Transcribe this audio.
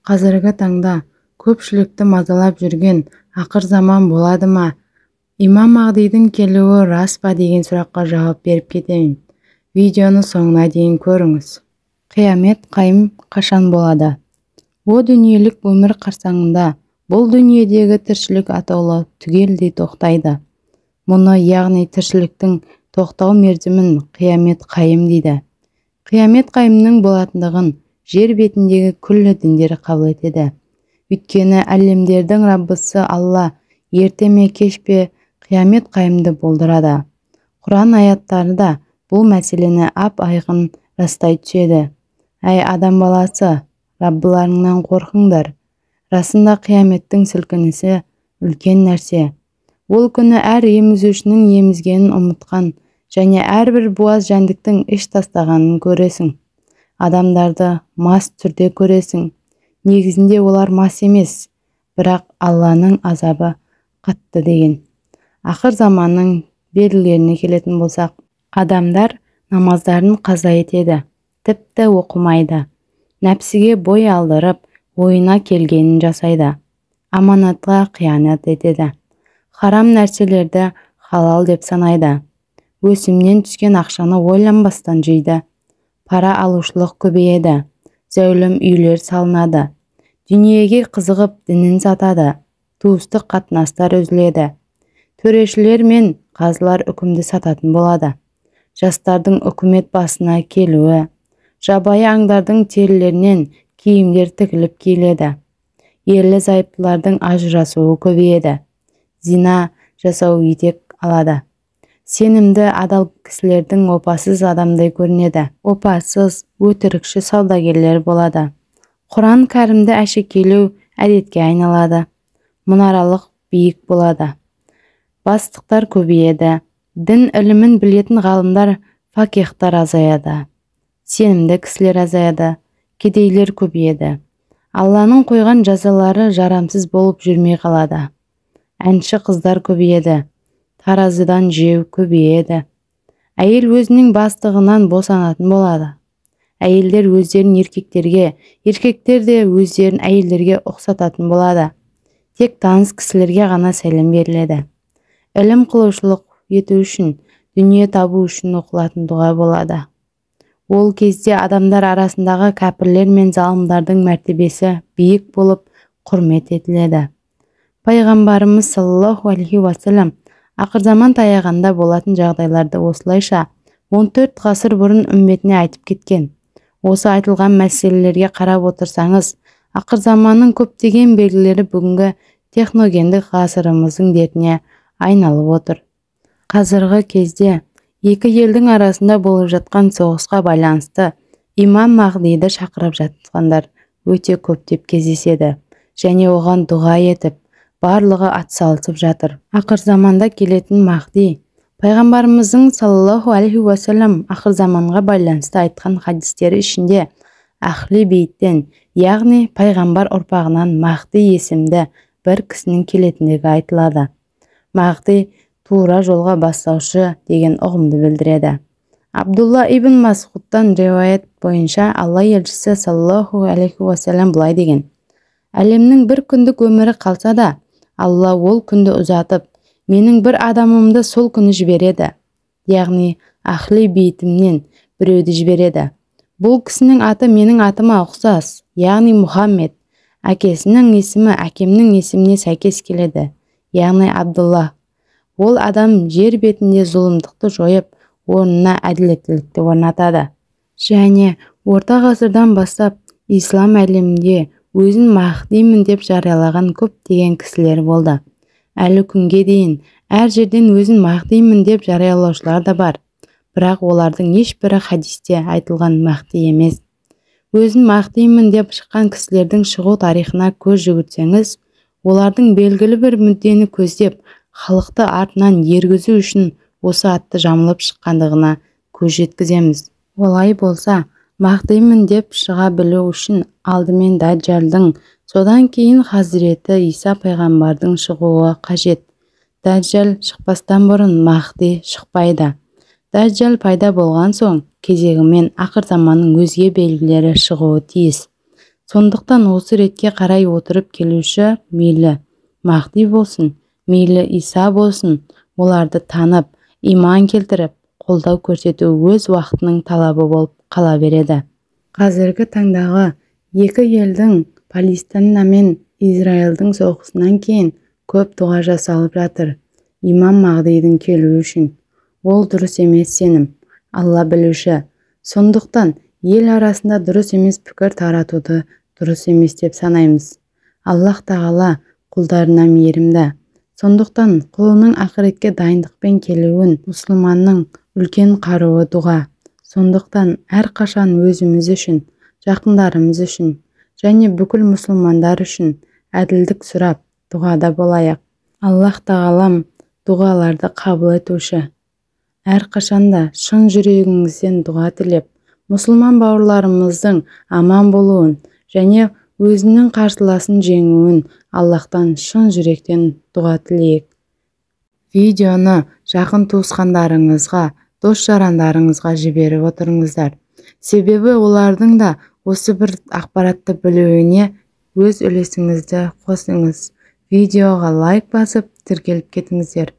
Қазіргі таңда көпшілікті мазалап жүрген ақыр заман болады ма? Имам Махдидің келуі рас па деген сұраққа жауап беріп кетейін. Видеоны соңына дейін көріңіз. Қиямет қайым қашан болады? О дүниелік өмір қарсаңында бұл дүниедегі тіршілік атаулы түгелдей тоқтайды. Мұны яғни тіршіліктің тоқтау мерзімін қиямет қайым дейді. Қиямет қайымның болатындығын жер бетіндегі күллі діндер қабыл етеді. Өйткені әлемдердің Раббысы Алла ерте ме кеш пе қиямет қайымды болдырады. Құран аяттары да бұл мәселені ап-айқын растай түседі. Әй адам баласы, Раббыларыңнан қорқыңдар. Расында қияметтің сілкінісі үлкен нәрсе. Ол күні әр емізушінің емізгенін ұмытқан және әрбір буаз жәндіктің іш тастағанын көресің. Адамдарды мас түрде көресің. Негізінде олар мас емес, бірақ Алланың азабы қатты деген. Ақыр заманның белгілеріне келетін болсақ, адамдар намаздарын қаза етеді, тіпті оқымайды. Нәпсіге бой алдырып, ойына келгенін жасайды. Аманатқа қиянат етеді. Харам нәрселерді халал деп санайды. Өсімнен түскен ақшаны ойланбастан жейді. Пара алушылық көбейеді. Зәулім үйлер салынады. Дүниеге қызығып дінін сатады. Туыстық қатынастар үзіледі. Төрешілер мен қазылар үкімді сататын болады. Жастардың үкімет басына келуі. Жабайы аңдардың терілерінен киімдер тігіліп киіледі. Ерлі зайыптылардың ажырасуы көбейеді. Зина жасау етек алады. Сенімді адал кісілердің опасыз адамдай көрінеді. Опасыз, өтірікші саудагерлер болады. Құран кәрімді әшекейлеу әдетке айналады. Мұнаралық биік болады. Бастықтар көбейеді. Дін ілімін білетін ғалымдар, фақихтар азаяды. Сенімді кісілер азаяды. Кедейлер көбейеді. Алланың қойған жазалары жарамсыз болып жүрмей қалады. Әнші қыздар көбейеді. Таразыдан жеу көбейеді. Әйел өзінің бастығынан босанатын болады. Әйелдер өздерін еркектерге, еркектер де өздерін әйелдерге ұқсататын болады. Тек таныс кісілерге ғана сәлем беріледі. Ілім қылушылық ету үшін, дүние табу үшін оқылатын дұға болады. Ол кезде адамдар арасындағы кәпірлер мен залымдардың мәртебесі биік болып құрмет етіледі. Пайғамбарымыз саллаллаху алейхи уассалам ақыр заман таяғанда болатын жағдайларды осылайша 14 ғасыр бұрын үмметіне айтып кеткен. Осы айтылған мәселелерге қарап отырсаңыз, ақыр заманның көптеген белгілері бүгінгі техногендік ғасырымыздың дертіне айналып отыр. Қазіргі кезде екі елдің арасында болып жатқан соғысқа байланысты имам Махдиді шақырып жатқандар өте көптеп кездеседі және оған дұға етіп, барлығы атсалысып жатыр. Ақыр заманда келетін Махди, пайғамбарымыздың саллаллаху алейхи уассалам ақыр заманға байланысты айтқан хадистері ішінде Ахли бейттен, яғни пайғамбар ұрпағынан Махди есімді бір кісінің келетіндігі айтылады. Махди тура жолға бастаушы деген ұғымды білдіреді. Абдулла ибн Масғудтан риуаят бойынша Алла елшісі саллаллаху алейхи уассалам былай деген: әлемнің бір күндік өмірі қалса да, Алла ол күнді ұзатып, менің бір адамымды сол күні жібереді. Яғни Ахли бейтімнен біреуді жібереді. Бұл кісінің аты менің атыма ұқсас, яғни Мұхаммед. Әкесінің есімі әкемнің есіміне сәйкес келеді, яғни Абдулла. Ол адам жер бетінде зұлымдықты жойып, орнына әділеттілікті орнатады. Және орта ғасырдан бастап ислам әлемінде өзін Махдимін деп жариялаған көптеген кісілер болды. Әлі күнге дейін әр жерден өзін Махдимін деп жариялаушылар да бар. Бірақ олардың ешбірі хадисте айтылған Махди емес. Өзін Махдимін деп шыққан кісілердің шығу тарихына көз жүгіртсеңіз, олардың белгілі бір мүддені көздеп, халықты артынан ергізу үшін осы атты жамылып шыққандығына көз жеткіземіз. Олай болса, Махдимін деп шыға білу үшін алдымен Даджалдың, содан кейін Хазіреті Иса пайғамбардың шығуы қажет. Даджал шықпастан бұрын Махди шықпайды. Даджал пайда болған соң, кезегімен ақыр заманның өзге белгілері шығуы тиіс. Сондықтан осы ретке қарай отырып келуші мейлі Махди болсын, мейлі Иса болсын, оларды танып, иман келтіріп, қолдау көрсету өз уақытының талабы болып қала береді. Қазіргі таңдағы екі елдің, Палестина мен Израильдің соғысынан кейін көп дұға жасалып жатыр. Имам Махдидің келуі үшін. Ол дұрыс емес сенім. Алла білуші. Сондықтан ел арасында дұрыс емес пікір таратуды дұрыс емес деп санаймыз. Аллах тағала құлдарына мейірімді. Сондықтан құлының ақыретке дайындықпен келуін мұсылманның үлкен қаруы дұға. Сондықтан әрқашан өзіміз үшін, жақындарымыз үшін және бүкіл мұсылмандар үшін әділдік сұрап дұғада болайық. Аллах тағалам дұғаларды қабыл етуші. Әрқашанда шын жүрегіңізден дұға тілеп, мұсылман бауырларымыздың аман болуын және өзінің қарсыласын жеңуін Аллахтан шын жүректен дұға тілейік. Видеоны жақын туысқандарыңызға, дос-жарандарыңызға жіберіп отырыңыздар. Себебі олардың да осы бір ақпаратты білуіне өз үлесіңізді қосыңыз. Видеоға лайк басып, тіркеліп кетіңіздер.